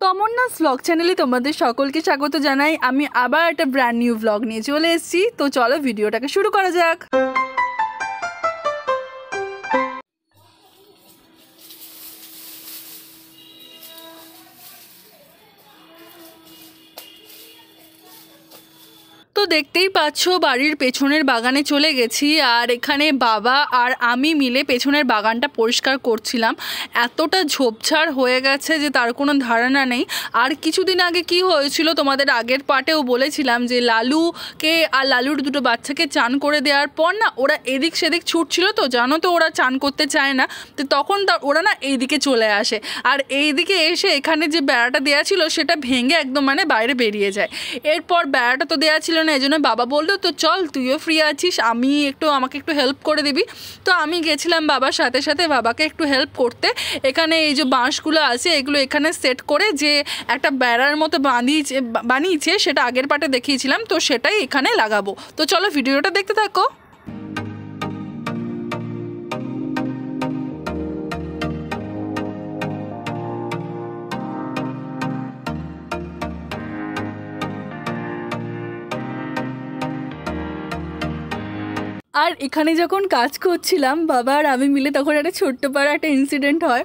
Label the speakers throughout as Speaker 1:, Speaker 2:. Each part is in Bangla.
Speaker 1: তমন্নাস ব্লগ চ্যানেলে তোমাদের সকলকে স্বাগত জানাই। আমি আবার একটা ব্র্যান্ড নিউ ব্লগ নিয়ে চলে এসেছি। তো চলো ভিডিওটাকে শুরু করা যাক। তো দেখতেই পাচ্ছ বাড়ির পেছনের বাগানে চলে গেছি, আর এখানে বাবা আর আমি মিলে পেছনের বাগানটা পরিষ্কার করছিলাম। এতটা ঝোপঝাড় হয়ে গেছে যে তার কোনো ধারণা নেই। আর কিছুদিন আগে কি হয়েছিল তোমাদের আগের পার্টেও বলেছিলাম যে লালুকে আর লালুর দুটো বাচ্চাকে চান করে দেওয়ার পর না ওরা এদিক সেদিক ছুটছিল। তো জানো তো ওরা চান করতে চায় না, তো তখন ওরা না এইদিকে চলে আসে, আর এইদিকে এসে এখানে যে বেড়াটা দেওয়া ছিল সেটা ভেঙে একদম বাইরে বেরিয়ে যায়। এরপর বেড়াটা তো দেওয়া ছিল না, এই জন্য বাবা বললো তো চল তুইও ফ্রি আছিস, আমাকে একটু হেল্প করে দিবি। তো আমি গেছিলাম বাবার সাথে সাথে বাবাকে একটু হেল্প করতে। এখানে এই যে বাঁশগুলো আছে এগুলো এখানে সেট করে যে একটা বেড়ার মতো বানিয়েছে সেটা আগের পার্টে দেখিয়েছিলাম, তো সেটাই এখানে লাগাবো। তো চলো ভিডিওটা দেখতে থাকো। আর এখানে যখন কাজ করছিলাম বাবা আর আমি মিলে, তখন একটা ছোট্ট পাড়া একটা ইনসিডেন্ট হয়।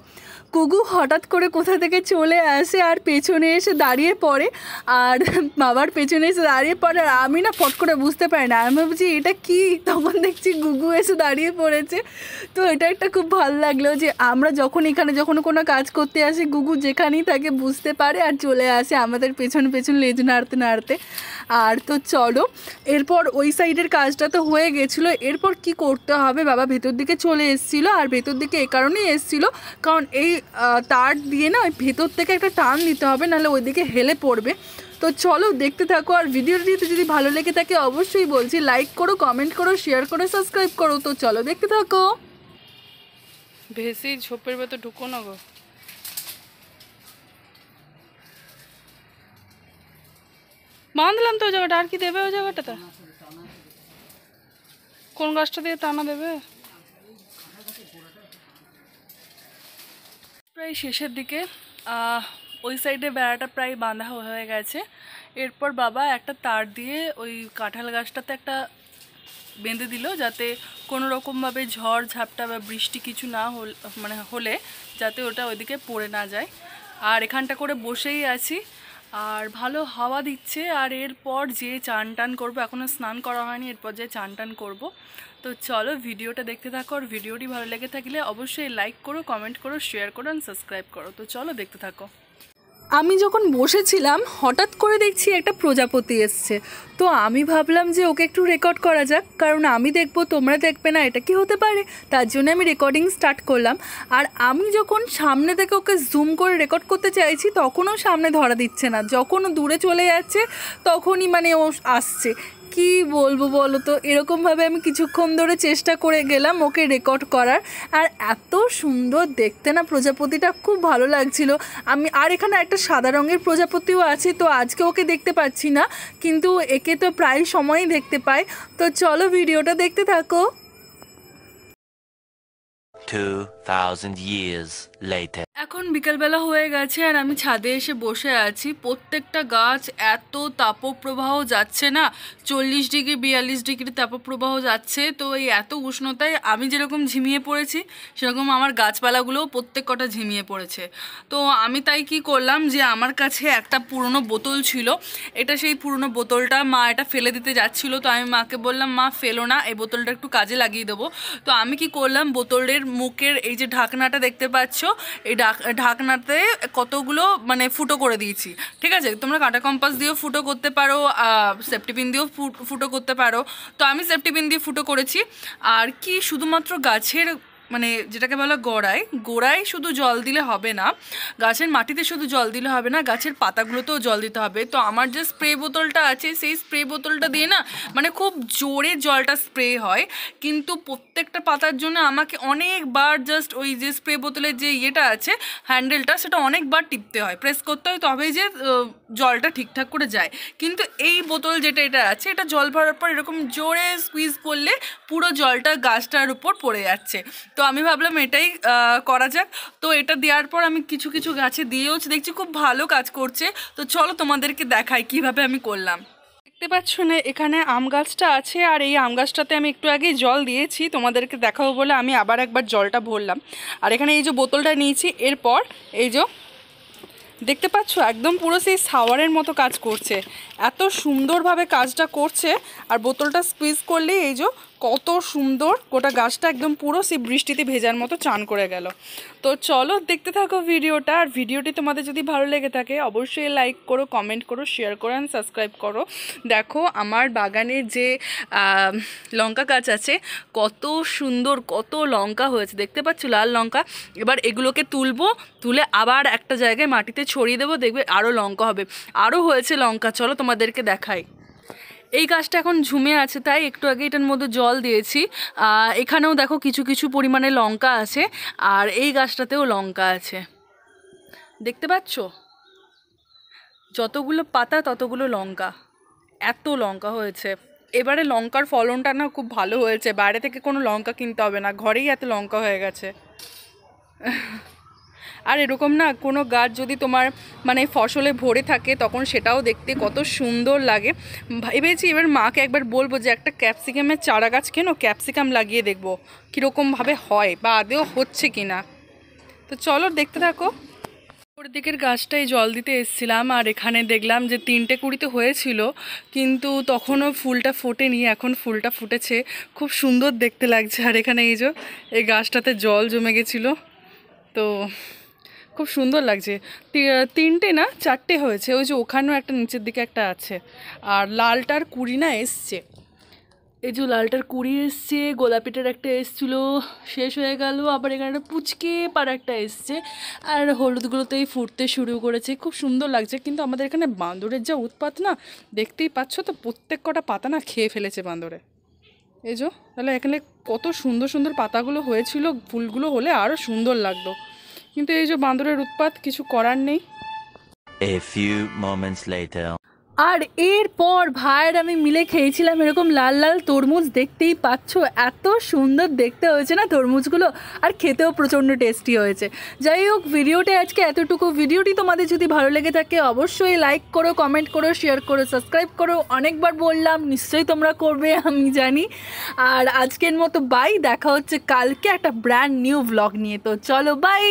Speaker 1: কুকু হঠাৎ করে কোথা থেকে চলে আসে আর পেছনে এসে দাঁড়িয়ে পড়ে, আর বাবার পেছনে এসে দাঁড়িয়ে পড়ে। আর আমি না ফট করে বুঝতে পারি না, আমি ভাবছি এটা কি, তখন দেখছি গুগু এসে দাঁড়িয়ে পড়েছে। তো এটা একটা খুব ভালো লাগলো যে আমরা যখন কোনো কাজ করতে আসি গুগু যেখানেই থাকে বুঝতে পারে আর চলে আসে আমাদের পেছন পেছন লেজ নাড়তে নাড়তে। আর তো চলো, এরপর ওই সাইডের কাজটা তো হয়ে গেছিলো। এরপর কি করতে হবে, বাবা ভেতর দিকে চলে এসেছিলো, আর ভেতর দিকে এই কারণেই এসেছিলো কারণ এই তার দিয়ে না ভেতর থেকে একটা টান দিতে হবে, নাহলে ওইদিকে হেলে পড়বে। তো চলো দেখতে থাকো। আর ভিডিওটিতে যদি ভালো লেগে থাকে অবশ্যই বলছি লাইক করো, কমেন্ট করো, শেয়ার করো, সাবস্ক্রাইব করো। তো চলো দেখতে থাকো।
Speaker 2: ভেসি ঝোপের ভেতর ঢুকো না গো, বাঁধলাম তো ওই জায়গাটা। আর কি দেবে ওই জায়গাটাতে? কোন গাছটা দিয়ে টানা দেবে? প্রায় শেষের দিকে ওই সাইডে বেড়াটা প্রায় বাঁধা হয়ে গেছে। এরপর বাবা একটা তার দিয়ে ওই কাঁঠাল গাছটাতে একটা বেঁধে দিল, যাতে কোনো রকমভাবে ঝড় ঝাপটা বা বৃষ্টি কিছু না হলে যাতে ওটা ওইদিকে পড়ে না যায়। আর এখানটা করে বসেই আছি, আর ভালো হাওয়া দিচ্ছে। আর এরপর যে চান টান করবো, এখনও স্নান করা হয়নি, এরপর যে চান টান করবো। তো চলো ভিডিওটা দেখতে থাকো। আর ভিডিওটি ভালো লেগে থাকলে অবশ্যই লাইক করো, কমেন্ট করো, শেয়ার করো, আর সাবস্ক্রাইব করো। তো চলো দেখতে থাকো।
Speaker 1: আমি যখন বসেছিলাম হঠাৎ করে দেখছি একটা প্রজাপতি এসছে। তো আমি ভাবলাম যে ওকে একটু রেকর্ড করা যাক, কারণ আমি দেখবো তোমরা দেখবে না, এটা কি হতে পারে। তার জন্য আমি রেকর্ডিং স্টার্ট করলাম। আর আমি যখন সামনে থেকে ওকে জুম করে রেকর্ড করতে চাইছি তখনও সামনে ধরা দিচ্ছে না, যখন দূরে চলে যাচ্ছে তখনই ও আসছে। কি বলবো বলো তো, এরকমভাবে আমি কিছুক্ষণ ধরে চেষ্টা করে গেলাম ওকে রেকর্ড করার। আর এত সুন্দর দেখতে না প্রজাপতিটা, খুব ভালো লাগছিল। আর এখানে একটা সাদা রঙের প্রজাপতিও আছে, তো আজকে ওকে দেখতে পাচ্ছি না, কিন্তু একে তো প্রায় সময়ই দেখতে পাই। তো চলো ভিডিওটা দেখতে থাকো।
Speaker 3: 2000 years later.
Speaker 2: এখন বিকেলবেলা হয়ে গেছে আর আমি ছাদে এসে বসে আছি। প্রত্যেকটা গাছ এত তাপপ্রবাহ যাচ্ছে না, 40 ডিগ্রি 42 ডিগ্রি তাপপ্রবাহ যাচ্ছে। তো এই এত উষ্ণতায় আমি যেরকম ঝিমিয়ে পড়েছি সেরকম আমার গাছপালাগুলোও প্রত্যেক কটা ঝিমিয়ে পড়েছে। তো আমি তাই কি করলাম যে আমার কাছে একটা পুরনো বোতল ছিল, এটা সেই পুরনো বোতলটা, মা এটা ফেলে দিতে যাচ্ছিলো। তো আমি মাকে বললাম মা ফেলো না, এই বোতলটা একটু কাজে লাগিয়ে দেবো। তো আমি কি করলাম, বোতলের মুখের এই যে ঢাকনাটা দেখতে পাচ্ছ, এই ঢাকনাতে কতগুলো ফুটো করে দিয়েছি। ঠিক আছে, তোমরা কাঁটা কম্পাস দিয়েও ফুটো করতে পারো, সেফটি পিন দিয়েও ফুটো করতে পারো। তো আমি সেফটি পিন দিয়ে ফুটো করেছি। আর কি শুধুমাত্র গাছের যেটাকে বলা গোড়ায় শুধু জল দিলে হবে না, গাছের মাটিতে শুধু জল দিলে হবে না, গাছের পাতাগুলোতেও জল দিতে হবে। তো আমার যে স্প্রে বোতলটা আছে সেই স্প্রে বোতলটা দিয়ে না খুব জোরে জলটা স্প্রে হয়, কিন্তু প্রত্যেকটা পাতার জন্য আমাকে অনেকবার জাস্ট ওই যে স্প্রে বোতলের যে ইয়েটা আছে হ্যান্ডেলটা, সেটা অনেকবার টিপতে হয়, প্রেস করতে হয়, তবেই যে জলটা ঠিকঠাক করে যায়। কিন্তু এই বোতল এটা আছে, এটা জল ভরার পর এরকম জোরে স্কুইজ করলে পুরো জলটা গাছটার উপর পড়ে যাচ্ছে। তো আমি ভাবলাম এটাই করা যাক। তো এটা দেওয়ার পর আমি কিছু কিছু গাছে দিয়েওছি, দেখছি খুব ভালো কাজ করছে। তো চলো তোমাদেরকে দেখাই কিভাবে আমি করলাম। দেখতে পাচ্ছ না এখানে আম গাছটা আছে, আর এই আম গাছটাতে আমি একটু আগেই জল দিয়েছি, তোমাদেরকে দেখাবো বলে আমি আবার একবার জলটা ভরলাম। আর এখানে এই যে বোতলটা নিয়েছি, এরপর এই যে দেখতে পাচ্ছ একদম পুরো সেই শাওয়ারের মতো কাজ করছে, এত সুন্দরভাবে কাজটা করছে। আর বোতলটা স্কুইজ করলে এই যে কত সুন্দর গোটা গাছটা একদম পুরো সেই বৃষ্টিতে ভেজার মতো চান করে গেল। তো চলো দেখতে থাকো ভিডিওটা। আর ভিডিওটি তোমাদের যদি ভালো লেগে থাকে অবশ্যই লাইক করো, কমেন্ট করো, শেয়ার করো অ্যান্ড সাবস্ক্রাইব করো। দেখো আমার বাগানে যে লঙ্কা গাছ আছে কত সুন্দর কত লঙ্কা হয়েছে, দেখতে পাচ্ছ লাল লঙ্কা। এবার এগুলোকে তুলে আবার একটা জায়গায় মাটিতে ছড়িয়ে দেবো, দেখবে আরও লঙ্কা হবে, আরও হয়েছে লঙ্কা। চলো তোমাদেরকে দেখাই। এই গাছটা এখন ঝুমে আছে, তাই একটু আগে এটার মধ্যে জল দিয়েছি। এখানেও দেখো কিছু কিছু পরিমাণে লঙ্কা আছে, আর এই গাছটাতেও লঙ্কা আছে, দেখতে পাচ্ছ যতগুলো পাতা ততগুলো লঙ্কা, এত লঙ্কা হয়েছে। এবারে লঙ্কার ফলনটা না খুব ভালো হয়েছে, বাইরে থেকে কোনো লঙ্কা কিনতে হবে না, ঘরেই এত লঙ্কা হয়ে গেছে। আর এরকম না কোনো গাছ যদি তোমার মানে ফসলে ভরে থাকে তখন সেটাও দেখতে কত সুন্দর লাগে। ভেবেছি এবার মাকে একবার বলবো যে একটা ক্যাপসিকামের চারা গাছ কেন, ক্যাপসিকাম লাগিয়ে দেখবো কীরকমভাবে হয় বা আদেও হচ্ছে কি না। তো চলো দেখতে থাকো। ওর দিকের গাছটায় জল দিতে এসেছিলাম, আর এখানে দেখলাম যে 3টে কুড়িতে হয়েছিল, কিন্তু তখনও ফুলটা ফোটেনি, এখন ফুলটা ফুটেছে, খুব সুন্দর দেখতে লাগছে। আর এখানে এই গাছটাতে জল জমে গেছিলো, তো খুব সুন্দর লাগছে। 3টে না 4টে হয়েছে, ওই যে ওখানেও একটা নিচের দিকে একটা আছে। আর লালটার কুড়ি না এসছে, এই যে লালটার কুড়ি এসছে, গোলাপিটার একটা এসছিলো শেষ হয়ে গেল, আবার এখানে একটা পুচকে পাড়া একটা এসছে, আর হলুদগুলোতেই ফুটতে শুরু করেছে, খুব সুন্দর লাগছে। কিন্তু আমাদের এখানে বাঁদরের যা উৎপাত না, দেখতেই পাচ্ছ তো, প্রত্যেক কটা পাতা না খেয়ে ফেলেছে বাঁদরে। এই যে তাহলে এখানে কত সুন্দর সুন্দর পাতাগুলো হয়েছিল, ফুলগুলো হলে আরও সুন্দর লাগতো, কিন্তু এই যে বাঁদরের উৎপাত, কিছু করার নেই।
Speaker 3: A few moments later.
Speaker 1: আর এরপর ভাইয়ের আমি মিলে খেয়েছিলাম এরকম লাল লাল তরমুজ, দেখতেই পাচ্ছ এত সুন্দর দেখতে হয়েছে না তরমুজগুলো, আর খেতেও প্রচণ্ড টেস্টি হয়েছে। যাই হোক ভিডিওটা আজকে এতটুকু। ভিডিওটি তোমাদের যদি ভালো লেগে থাকে অবশ্যই লাইক করো, কমেন্ট করো, শেয়ার করো, সাবস্ক্রাইব করো। অনেকবার বললাম, নিশ্চয়ই তোমরা করবে আমি জানি। আর আজকের মতো বাই, দেখা হচ্ছে কালকে একটা ব্র্যান্ড নিউ ভ্লগ নিয়ে। তো চলো বাই।